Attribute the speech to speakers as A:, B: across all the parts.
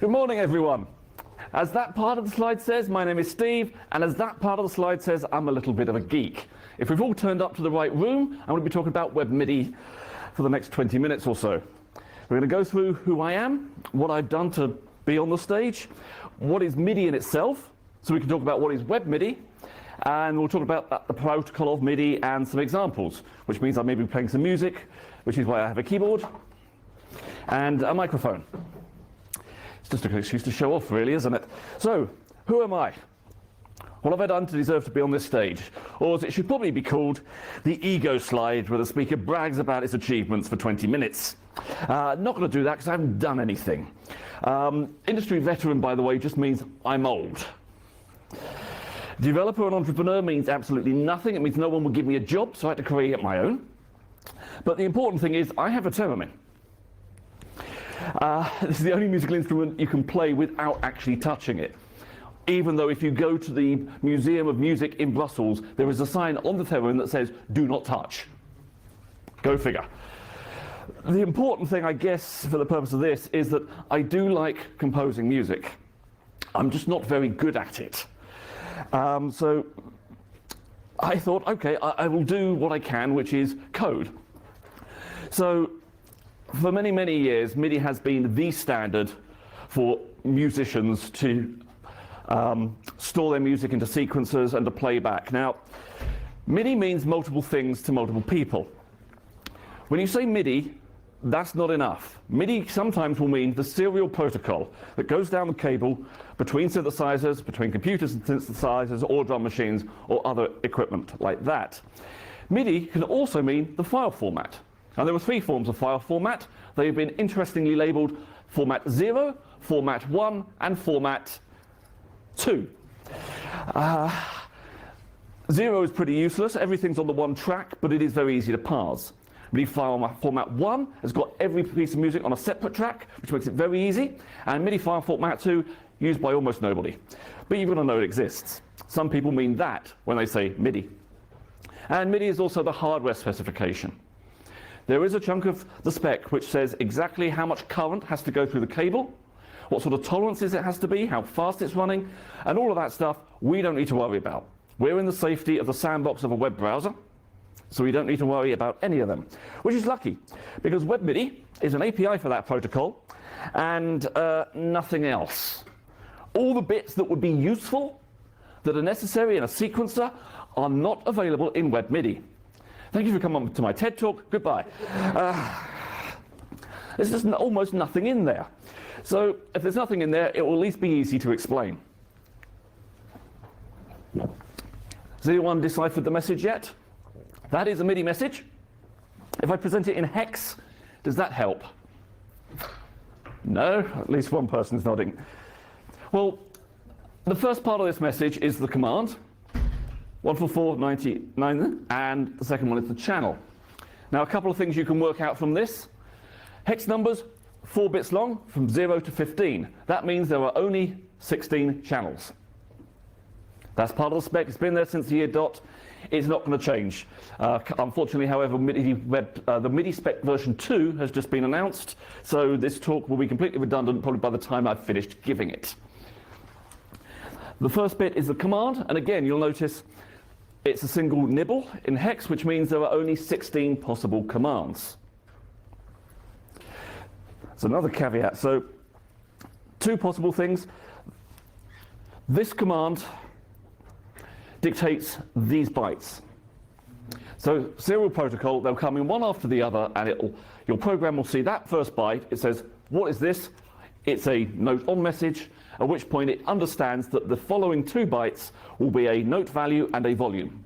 A: Good morning, everyone. As that part of the slide says, my name is Steve, and as that part of the slide says, I'm a little bit of a geek. If we've all turned up to the right room, I'm going to be talking about WebMIDI for the next 20 minutes or so. We're going to go through who I am, what I've done to be on the stage, what is MIDI in itself, so we can talk about what is WebMIDI, and we'll talk about the protocol of MIDI and some examples, which means I may be playing some music, which is why I have a keyboard and a microphone. It's just an excuse to show off, really, isn't it? So, who am I? What have I done to deserve to be on this stage? Or as it should probably be called, the ego slide, where the speaker brags about his achievements for 20 minutes. Not going to do that because I haven't done anything. Industry veteran, by the way, just means I'm old. Developer and entrepreneur means absolutely nothing. It means no one will give me a job, so I had to create my own. But the important thing is I have a theremin. This is the only musical instrument you can play without actually touching it. Even though if you go to the Museum of Music in Brussels, there is a sign on the theremin that says, "Do not touch." Go figure. The important thing, I guess, for the purpose of this, is that I do like composing music. I'm just not very good at it. So I thought, okay, I will do what I can, which is code. So for many, many years, MIDI has been the standard for musicians to store their music into sequencers and to play back. Now, MIDI means multiple things to multiple people. When you say MIDI, that's not enough. MIDI sometimes will mean the serial protocol that goes down the cable between synthesizers, between computers and synthesizers, or drum machines, or other equipment like that. MIDI can also mean the file format. And there were three forms of file format. They've been interestingly labeled format 0, format 1, and format 2. 0 is pretty useless. Everything's on the one track, but it is very easy to parse. MIDI file format 1 has got every piece of music on a separate track, which makes it very easy. And MIDI file format 2, used by almost nobody. But you've got to know it exists. Some people mean that when they say MIDI. And MIDI is also the hardware specification. There is a chunk of the spec which says exactly how much current has to go through the cable, what sort of tolerances it has to be, how fast it's running, and all of that stuff we don't need to worry about. We're in the safety of the sandbox of a web browser, so we don't need to worry about any of them, which is lucky, because WebMIDI is an API for that protocol, and nothing else. All the bits that would be useful, that are necessary in a sequencer, are not available in WebMIDI. Thank you for coming to my TED Talk. Goodbye. There's just almost nothing in there. So if there's nothing in there, it will at least be easy to explain. Has anyone deciphered the message yet? That is a MIDI message. If I present it in hex, does that help? No? At least one person's nodding. Well, the first part of this message is the command. 144.99, and the second one is the channel. Now, a couple of things you can work out from this. Hex numbers, 4 bits long, from 0 to 15. That means there are only 16 channels. That's part of the spec. It's been there since the year dot. It's not going to change. Unfortunately, however, the MIDI spec version 2 has just been announced, so this talk will be completely redundant probably by the time I've finished giving it. The first bit is the command, and again, you'll notice it's a single nibble in hex, which means there are only 16 possible commands. That's another caveat. So, 2 possible things. This command dictates these bytes. So, serial protocol, they'll come in one after the other, and your program will see that first byte. It says, what is this? It's a note on message, at which point it understands that the following 2 bytes will be a note value and a volume.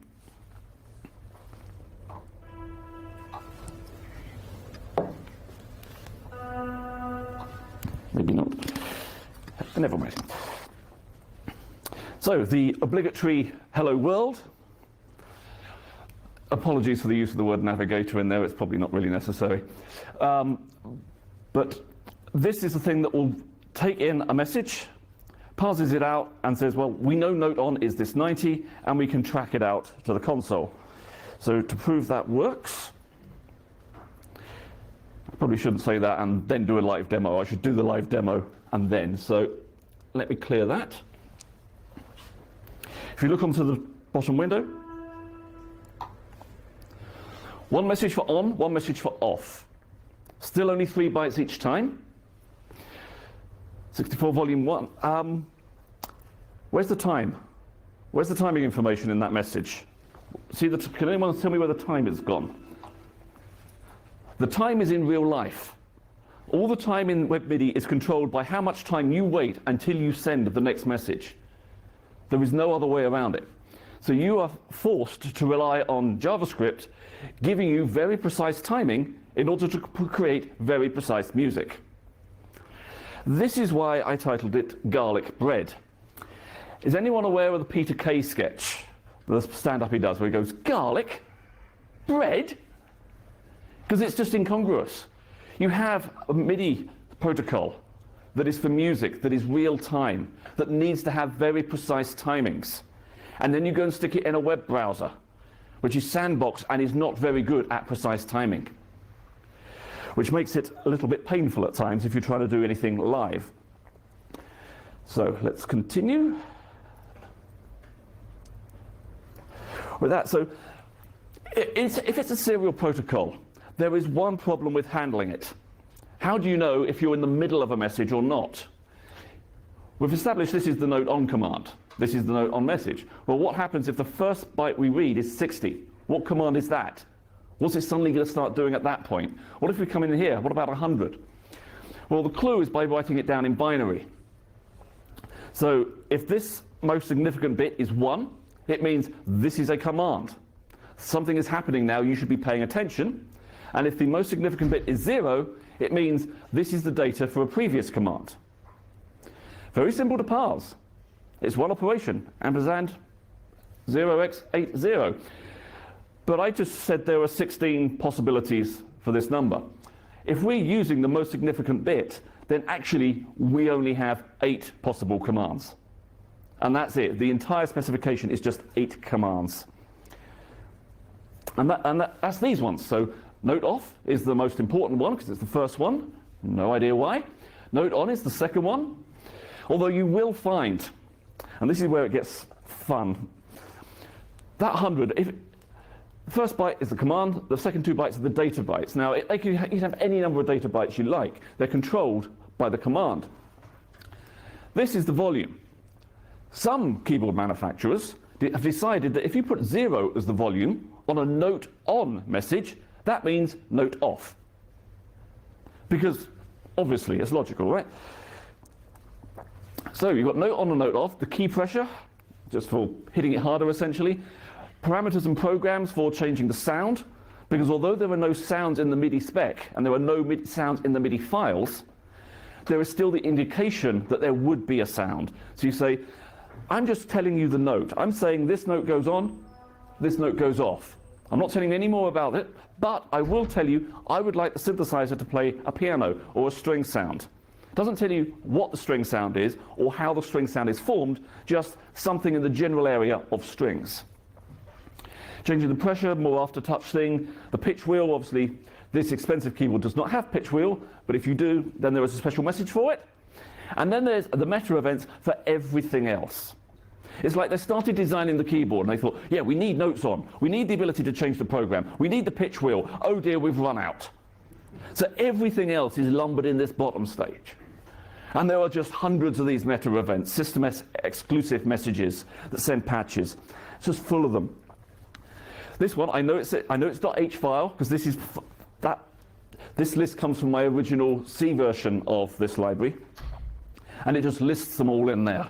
A: Maybe not. Never mind. So, the obligatory hello world. Apologies for the use of the word navigator in there, it's probably not really necessary. But this is the thing that will take in a message, parses it out, and says, well, we know note on is this 90, and we can track it out to the console. So to prove that works, Probably shouldn't say that and then do a live demo. I should do the live demo and then. So let me clear that. If you look onto the bottom window, one message for on, one message for off. Still only 3 bytes each time. 64 volume 1. Where's the time? Where's the timing information in that message? See, can anyone tell me where the time is gone? The time is in real life. All the time in WebMIDI is controlled by how much time you wait until you send the next message. There is no other way around it. So you are forced to rely on JavaScript giving you very precise timing in order to create very precise music. This is why I titled it Garlic Bread. Is anyone aware of the Peter Kay sketch? The stand-up he does where he goes, garlic? Bread? Because it's just incongruous. You have a MIDI protocol that is for music, that is real time, that needs to have very precise timings. And then you go and stick it in a web browser, which is sandbox and is not very good at precise timing, which makes it a little bit painful at times if you're trying to do anything live. So let's continue with that. So if it's a serial protocol, there is one problem with handling it. How do you know if you're in the middle of a message or not? We've established this is the note on command. This is the note on message. Well, what happens if the first byte we read is 60? What command is that? What's it suddenly going to start doing at that point? What if we come in here? What about 100? Well, the clue is by writing it down in binary. So if this most significant bit is 1, it means this is a command. Something is happening now, you should be paying attention. And if the most significant bit is 0, it means this is the data for a previous command. Very simple to parse. It's one operation, ampersand 0x80. But I just said there are 16 possibilities for this number. If we're using the most significant bit, then actually we only have 8 possible commands. And that's it. The entire specification is just 8 commands. And that's these ones. So note off is the most important one because it's the first one. No idea why. Note on is the second one. Although you will find, and this is where it gets fun, that 100, if the first byte is the command, the second 2 bytes are the data bytes. Now, you can have any number of data bytes you like. They're controlled by the command. This is the volume. Some keyboard manufacturers have decided that if you put 0 as the volume on a note on message, that means note off. Because obviously it's logical, right? So you've got note on and note off, the key pressure, just for hitting it harder essentially, parameters and programs for changing the sound, because although there are no sounds in the MIDI spec and there are no sounds in the MIDI files, there is still the indication that there would be a sound. So you say, I'm just telling you the note. I'm saying this note goes on, this note goes off. I'm not telling you any more about it, but I will tell you I would like the synthesizer to play a piano or a string sound. It doesn't tell you what the string sound is or how the string sound is formed, just something in the general area of strings. Changing the pressure, more aftertouch thing. The pitch wheel, obviously, this expensive keyboard does not have pitch wheel, but if you do, then there is a special message for it. And then there's the meta events for everything else. It's like they started designing the keyboard and they thought, yeah, we need notes on. We need the ability to change the program. We need the pitch wheel. Oh dear, we've run out. So everything else is lumbered in this bottom stage. And there are just hundreds of these meta events, system exclusive messages that send patches. It's just full of them. This one, I know it's .h file because this list comes from my original C version of this library, and it just lists them all in there.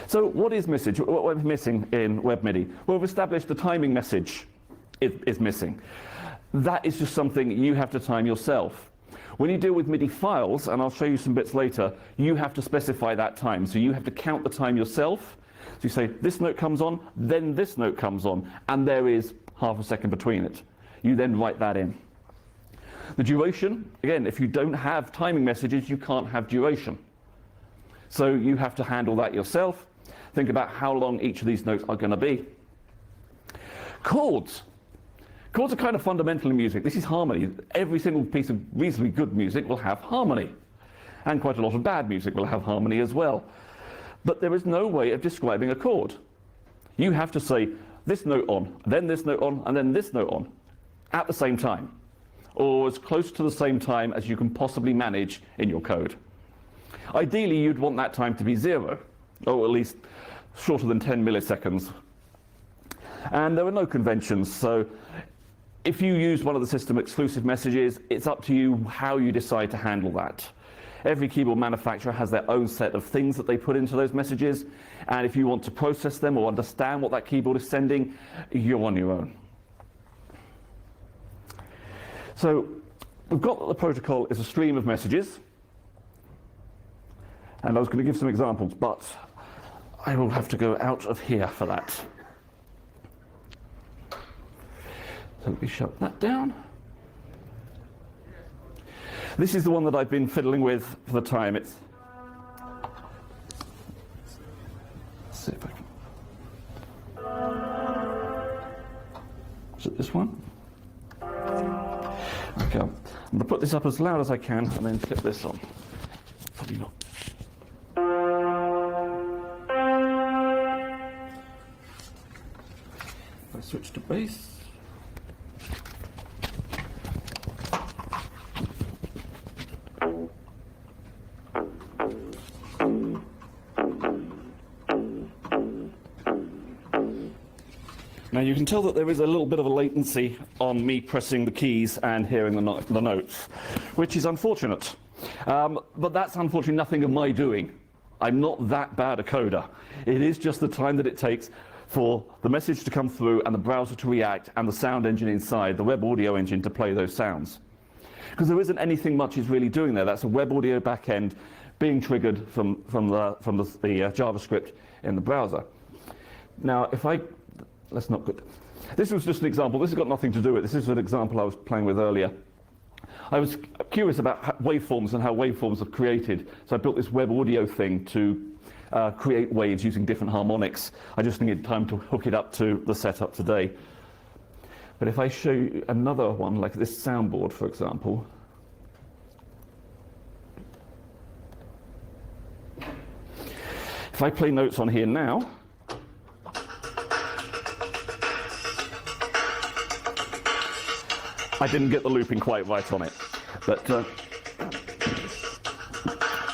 A: So what is missing? What we're missing in WebMIDI? Well, we've established the timing message is missing. That is just something you have to time yourself. When you deal with MIDI files, and I'll show you some bits later, you have to specify that time. So you have to count the time yourself. So you say, this note comes on, then this note comes on, and there is half a second between it. You then write that in. The duration, again, if you don't have timing messages, you can't have duration. So you have to handle that yourself. Think about how long each of these notes are going to be. Chords. Chords are kind of fundamental in music. This is harmony. Every single piece of reasonably good music will have harmony. And quite a lot of bad music will have harmony as well. But there is no way of describing a chord. You have to say this note on, then this note on, and then this note on at the same time, or as close to the same time as you can possibly manage in your code. Ideally, you'd want that time to be 0, or at least shorter than 10 milliseconds. And there are no conventions, so if you use one of the system exclusive messages, it's up to you how you decide to handle that. Every keyboard manufacturer has their own set of things that they put into those messages, and if you want to process them or understand what that keyboard is sending, you're on your own. So we've got that the protocol is a stream of messages, and I was going to give some examples, but I will have to go out of here for that. So let me shut that down. This is the one that I've been fiddling with for the time. Let's see if I can. Is it this one? Okay, I'm going to put this up as loud as I can and then flip this on. Probably not. If I switch to bass. Now you can tell that there is a little bit of a latency on me pressing the keys and hearing the notes, which is unfortunate. But that's unfortunately nothing of my doing. I'm not that bad a coder. It is just the time that it takes for the message to come through and the browser to react and the sound engine inside, the web audio engine, to play those sounds. Because there isn't anything much is really doing there. That's a web audio backend being triggered from the JavaScript in the browser. Now, if I Let's not put. This was just an example. This has got nothing to do with it. This is an example I was playing with earlier. I was curious about waveforms and how waveforms are created. So I built this web audio thing to create waves using different harmonics. I just needed time to hook it up to the setup today. But if I show you another one, like this soundboard, for example. If I play notes on here now, I didn't get the looping quite right on it, but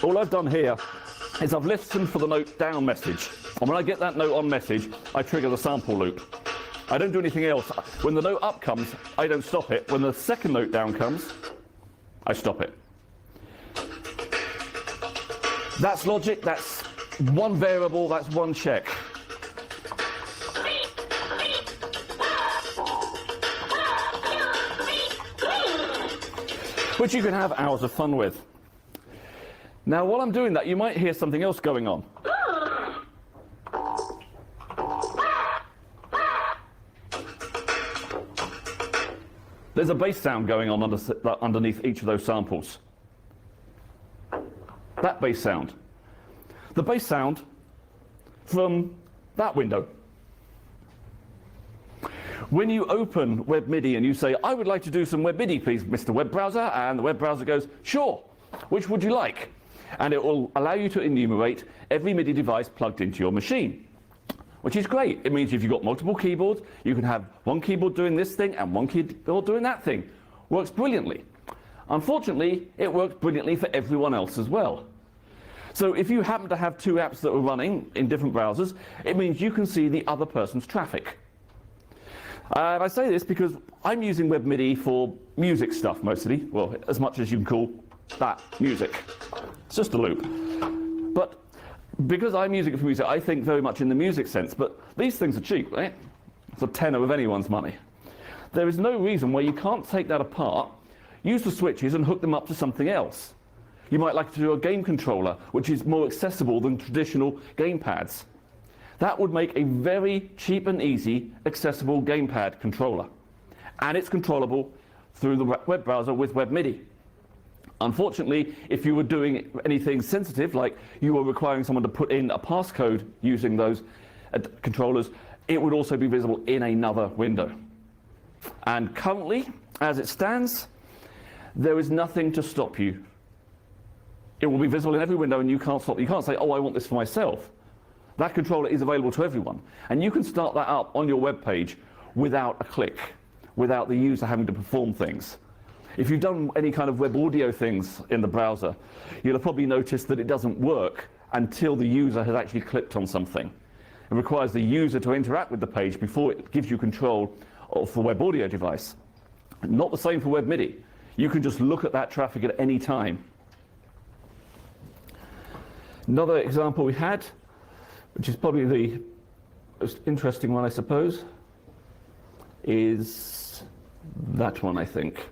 A: all I've done here is I've listened for the note down message, and when I get that note on message, I trigger the sample loop. I don't do anything else. When the note up comes, I don't stop it. When the second note down comes, I stop it. That's logic, that's one variable, that's one check. Which you can have hours of fun with. Now, while I'm doing that, you might hear something else going on. There's a bass sound going on underneath each of those samples. That bass sound. The bass sound from that window. When you open WebMIDI and you say, I would like to do some WebMIDI, please, Mr. Web Browser, and the web browser goes, sure, which would you like? And it will allow you to enumerate every MIDI device plugged into your machine, which is great. It means if you've got multiple keyboards, you can have one keyboard doing this thing and one keyboard doing that thing. Works brilliantly. Unfortunately, it works brilliantly for everyone else as well. So if you happen to have two apps that are running in different browsers, it means you can see the other person's traffic. And I say this because I'm using WebMIDI for music stuff mostly, well, as much as you can call that music. It's just a loop. But because I'm using it for music, I think very much in the music sense, but these things are cheap, right? It's a tenner of anyone's money. There is no reason why you can't take that apart, use the switches and hook them up to something else. You might like to do a game controller, which is more accessible than traditional gamepads. That would make a very cheap and easy, accessible gamepad controller. And it's controllable through the web browser with WebMIDI. Unfortunately, if you were doing anything sensitive, like you were requiring someone to put in a passcode using those controllers, it would also be visible in another window. And currently, as it stands, there is nothing to stop you. It will be visible in every window and you can't stop. You can't say, oh, I want this for myself. That controller is available to everyone. And you can start that up on your web page without a click, without the user having to perform things. If you've done any kind of web audio things in the browser, you'll have probably noticed that it doesn't work until the user has actually clicked on something. It requires the user to interact with the page before it gives you control of the web audio device. Not the same for WebMIDI. You can just look at that traffic at any time. Another example we had, which is probably the most interesting one, I suppose, is that one, I think.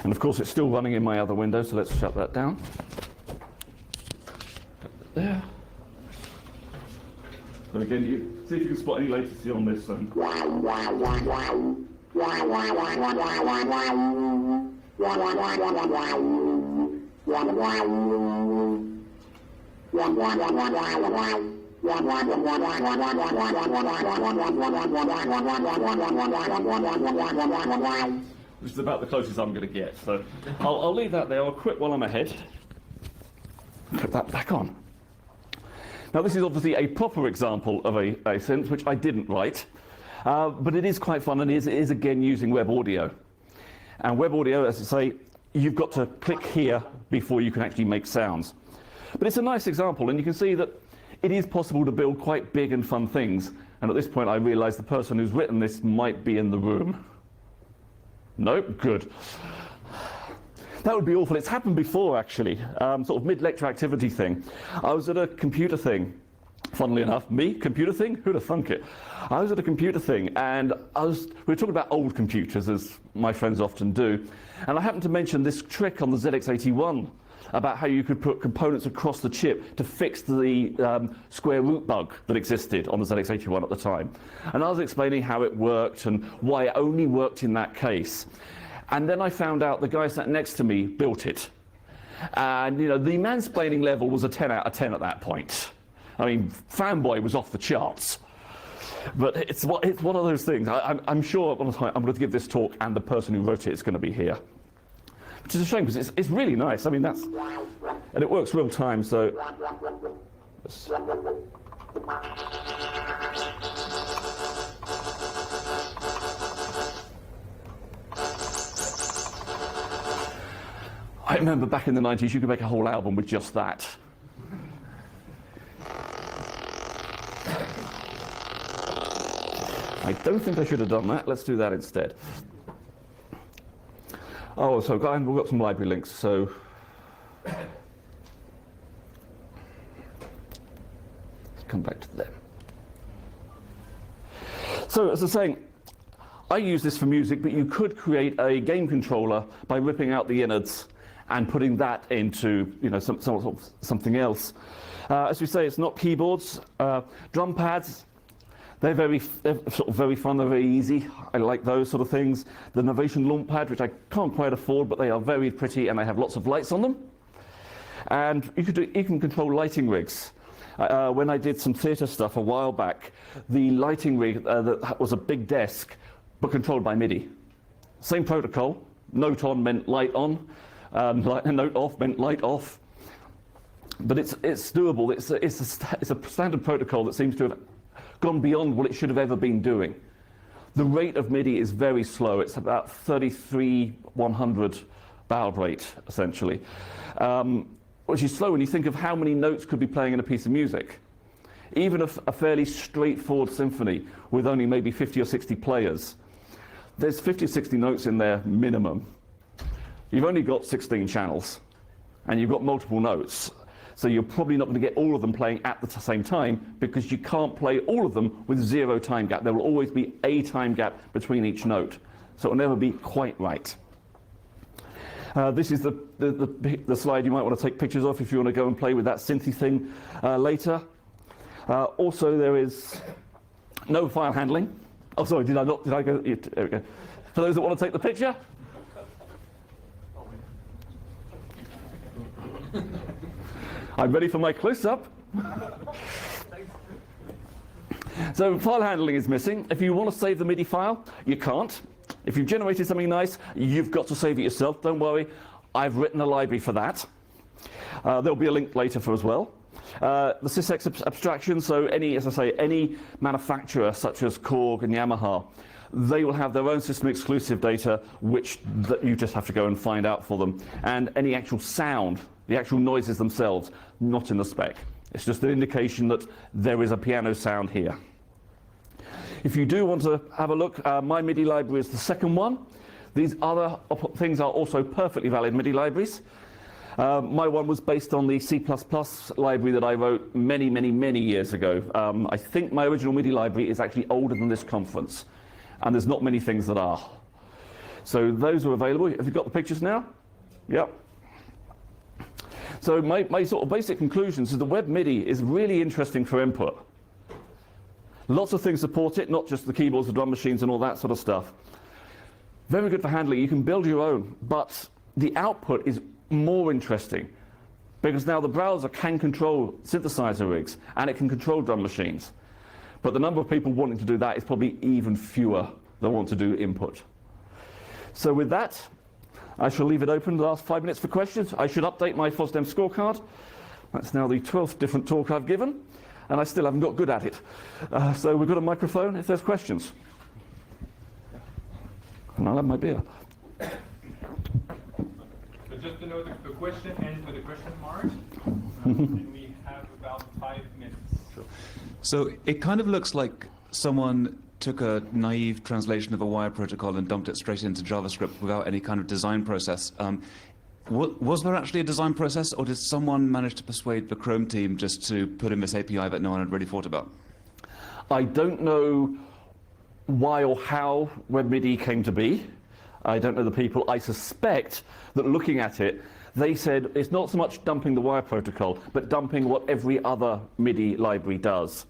A: And of course it's still running in my other window, so let's shut that down. There. And again, you see if you can spot any latency on this. Which is about the closest I'm going to get. So I'll leave that there. I'll quit while I'm ahead. Put that back on. Now this is obviously a proper example of a synth which I didn't write, but it is quite fun, and it is again using web audio. And web audio, as I say, you've got to click here before you can actually make sounds. But it's a nice example, and you can see that it is possible to build quite big and fun things. And at this point I realise the person who's written this might be in the room. Nope, good. That would be awful. It's happened before, actually, sort of mid-lecture activity thing. I was at a computer thing, funnily enough. Me? Computer thing? Who'd have thunk it? I was at a computer thing, and we were talking about old computers, as my friends often do, and I happened to mention this trick on the ZX81 about how you could put components across the chip to fix the square root bug that existed on the ZX81 at the time. And I was explaining how it worked and why it only worked in that case. And then I found out the guy sat next to me built it. And you know, the mansplaining level was a 10 out of 10 at that point. I mean, fanboy was off the charts. But it's one of those things. I'm sure at one time I'm going to give this talk and the person who wrote it is going to be here. Which is a shame, because it's really nice. I mean, and it works real time, so. I remember back in the 90s, you could make a whole album with just that. I don't think I should have done that. Let's do that instead. Oh, so we've got some library links, so. Let's come back to them. So, as I was saying, I use this for music, but you could create a game controller by ripping out the innards and putting that into, you know, something else. As we say, it's not keyboards. Drum pads, they're sort of very fun, they're very easy. I like those sort of things. The Novation launch pad, which I can't quite afford, but they are very pretty and they have lots of lights on them. And you can control lighting rigs. When I did some theatre stuff a while back, the lighting rig that was a big desk, but controlled by MIDI. Same protocol. Note on meant light on. Note off meant light off. But it's doable. It's a standard protocol that seems to have gone beyond what it should have ever been doing. The rate of MIDI is very slow. It's about 33/100 baud rate, essentially, which is slow when you think of how many notes could be playing in a piece of music. Even a fairly straightforward symphony with only maybe 50 or 60 players, there's 50 or 60 notes in there minimum. You've only got 16 channels, and you've got multiple notes. So you're probably not going to get all of them playing at the same time, because you can't play all of them with zero time gap. There will always be a time gap between each note. So it'll never be quite right. This is the slide you might want to take pictures of if you want to go and play with that synthy thing later. Also, there is no file handling. Oh, sorry, did I go? There we go. For those that want to take the picture. I'm ready for my close-up. So file handling is missing. If you want to save the MIDI file, you can't. If you've generated something nice, you've got to save it yourself. Don't worry, I've written a library for that. There'll be a link later for as well. The sysx abstraction, so as I say, any manufacturer such as Korg and Yamaha, they will have their own system exclusive data, which you just have to go and find out for them. And any actual sound, the actual noises themselves, not in the spec. It's just an indication that there is a piano sound here. If you do want to have a look, my MIDI library is the second one. These other things are also perfectly valid MIDI libraries. My one was based on the C++ library that I wrote many, many, many years ago. I think my original MIDI library is actually older than this conference, and there's not many things that are. So those are available. Have you got the pictures now? Yep. So my sort of basic conclusions is the WebMIDI is really interesting for input. Lots of things support it, not just the keyboards, the drum machines and all that sort of stuff. Very good for handling. You can build your own, but the output is more interesting because now the browser can control synthesizer rigs and it can control drum machines. But the number of people wanting to do that is probably even fewer that want to do input. So with that, I shall leave it open the last 5 minutes for questions. I should update my FOSDEM scorecard. That's now the 12th different talk I've given, and I still haven't got good at it. So we've got a microphone if there's questions. And I'll have my beer.
B: So just to note, the question ends with a question mark, and we have about 5 minutes.
C: So it kind of looks like someone took a naive translation of a wire protocol and dumped it straight into JavaScript without any kind of design process. Was there actually a design process, or did someone manage to persuade the Chrome team just to put in this API that no one had really thought about?
A: I don't know why or how WebMIDI came to be. I don't know the people. I suspect that looking at it, they said it's not so much dumping the wire protocol, but dumping what every other MIDI library does.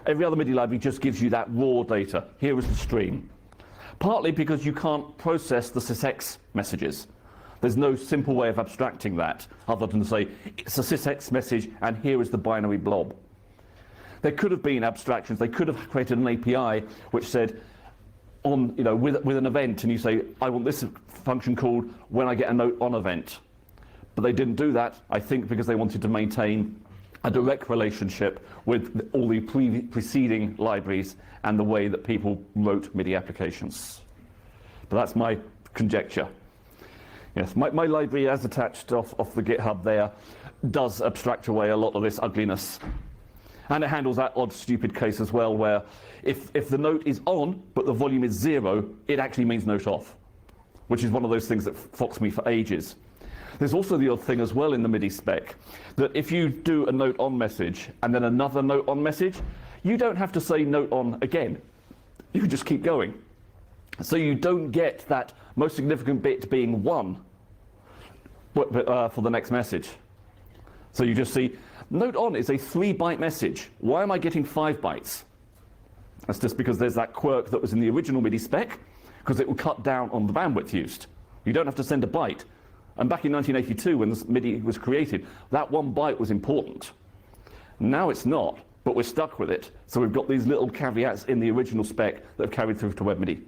A: Every other MIDI library just gives you that raw data. Here is the stream. Partly because you can't process the sysx messages. There's no simple way of abstracting that other than to say it's a sysx message and here is the binary blob. There could have been abstractions. They could have created an API which said, with an event, and you say, I want this function called when I get a note on event. But they didn't do that, I think, because they wanted to maintain a direct relationship with all the preceding libraries and the way that people wrote MIDI applications. But that's my conjecture. Yes, my library, as attached off the GitHub there, does abstract away a lot of this ugliness. And it handles that odd, stupid case as well, where if the note is on, but the volume is 0, it actually means note off, which is one of those things that foxed me for ages. There's also the odd thing as well in the MIDI spec, that if you do a note on message and then another note on message, you don't have to say note on again. You can just keep going. So you don't get that most significant bit being 1 for the next message. So you just see, note on is a 3-byte message. Why am I getting 5 bytes? That's just because there's that quirk that was in the original MIDI spec, because it will cut down on the bandwidth used. You don't have to send a byte. And back in 1982, when this MIDI was created, that 1 byte was important. Now it's not, but we're stuck with it. So we've got these little caveats in the original spec that have carried through to WebMIDI.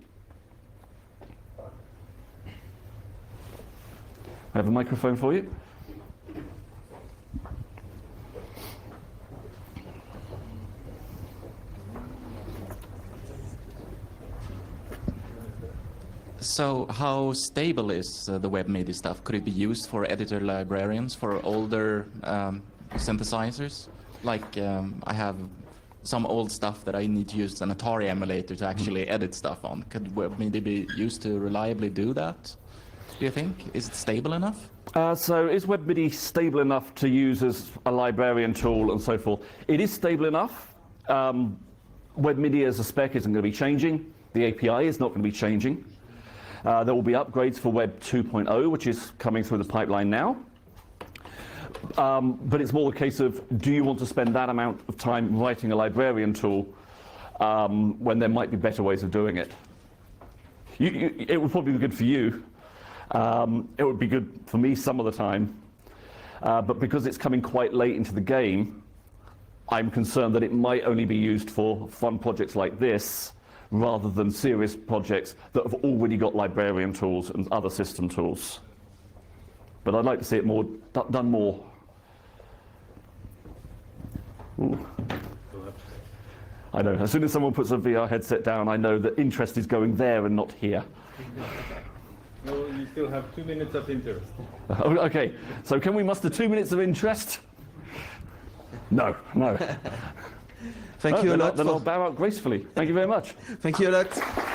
A: I have a microphone for you.
D: So how stable is the WebMIDI stuff? Could it be used for editor librarians for older synthesizers? Like I have some old stuff that I need to use an Atari emulator to actually edit stuff on. Could WebMIDI be used to reliably do that? Do you think? Is it stable enough?
A: So is WebMIDI stable enough to use as a librarian tool and so forth? It is stable enough. WebMIDI as a spec isn't going to be changing. The API is not going to be changing. There will be upgrades for Web 2.0, which is coming through the pipeline now. But it's more a case of, do you want to spend that amount of time writing a librarian tool when there might be better ways of doing it? It would probably be good for you. It would be good for me some of the time. but because it's coming quite late into the game, I'm concerned that it might only be used for fun projects like this, rather than serious projects that have already got librarian tools and other system tools. But I'd like to see it more done more. Ooh. I know, as soon as someone puts a VR headset down, I know that interest is going there and not here.
B: No, you still have 2 minutes of interest.
A: Okay, so can we muster 2 minutes of interest? No, no.
C: Thank you a lot.
A: Then I'll bow out gracefully. Thank you very much.
C: Thank you a lot.